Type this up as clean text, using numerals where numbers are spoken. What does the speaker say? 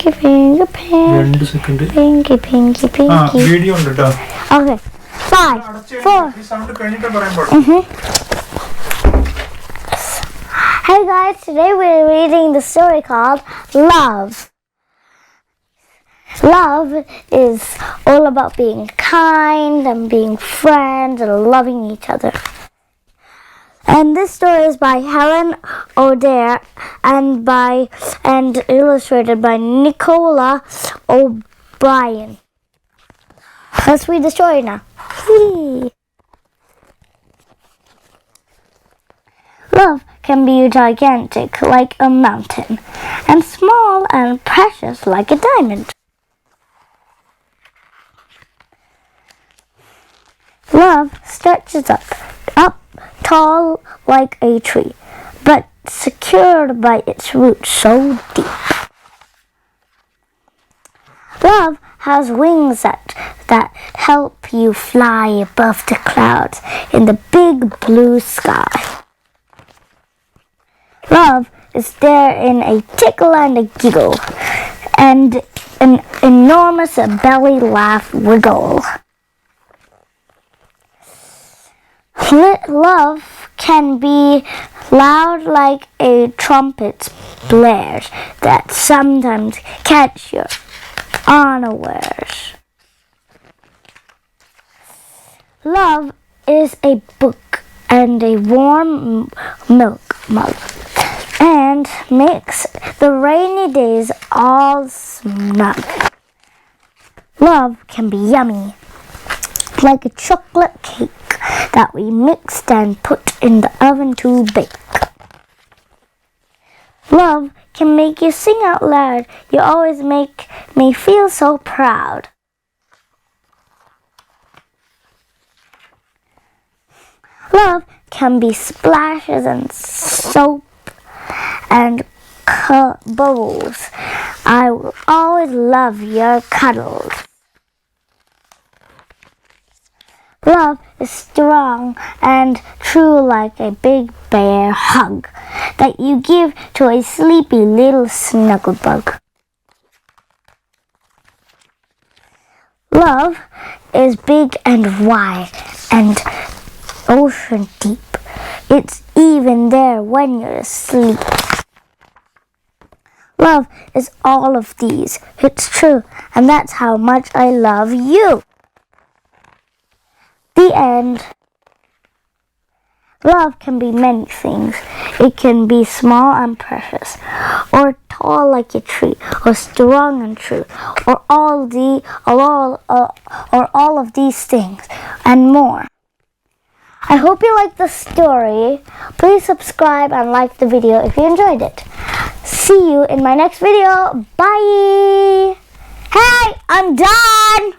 Pinky, pinky, pinky. 2 second. Pinky, pinky, pinky. Video on the Okay. 5, 4. Hey guys, today we're reading the story called Love. Love is all about being kind and being friends and loving each other. And this story is by Helen O'Dare and illustrated by Nicola Byrne. Let's read the story now. Love can be gigantic like a mountain and small and precious like a diamond. Love stretches up tall like a tree, but secured by its roots so deep. Love has wings that help you fly above the clouds in the big blue sky. Love is there in a tickle and a giggle, and an enormous belly laugh wiggle. Love can be loud like a trumpet's blares that sometimes catch your unawares. Love is a book and a warm milk mug, and makes the rainy days all snug. Love can be yummy like a chocolate cake that we mixed and put in the oven to bake. Love can make you sing out loud. You always make me feel so proud. Love can be splashes and soap and bubbles. I will always love your cuddles. Love is strong and true like a big bear hug that you give to a sleepy little snuggle bug. Love is big and wide and ocean deep. It's even there when you're asleep. Love is all of these. It's true, and that's how much I love you. The end. Love can be many things. It can be small and precious, or tall like a tree, or strong and true, or all of these things and more. I hope you liked the story. Please subscribe and like the video if you enjoyed it. See you in my next video. Bye. Hey, I'm done.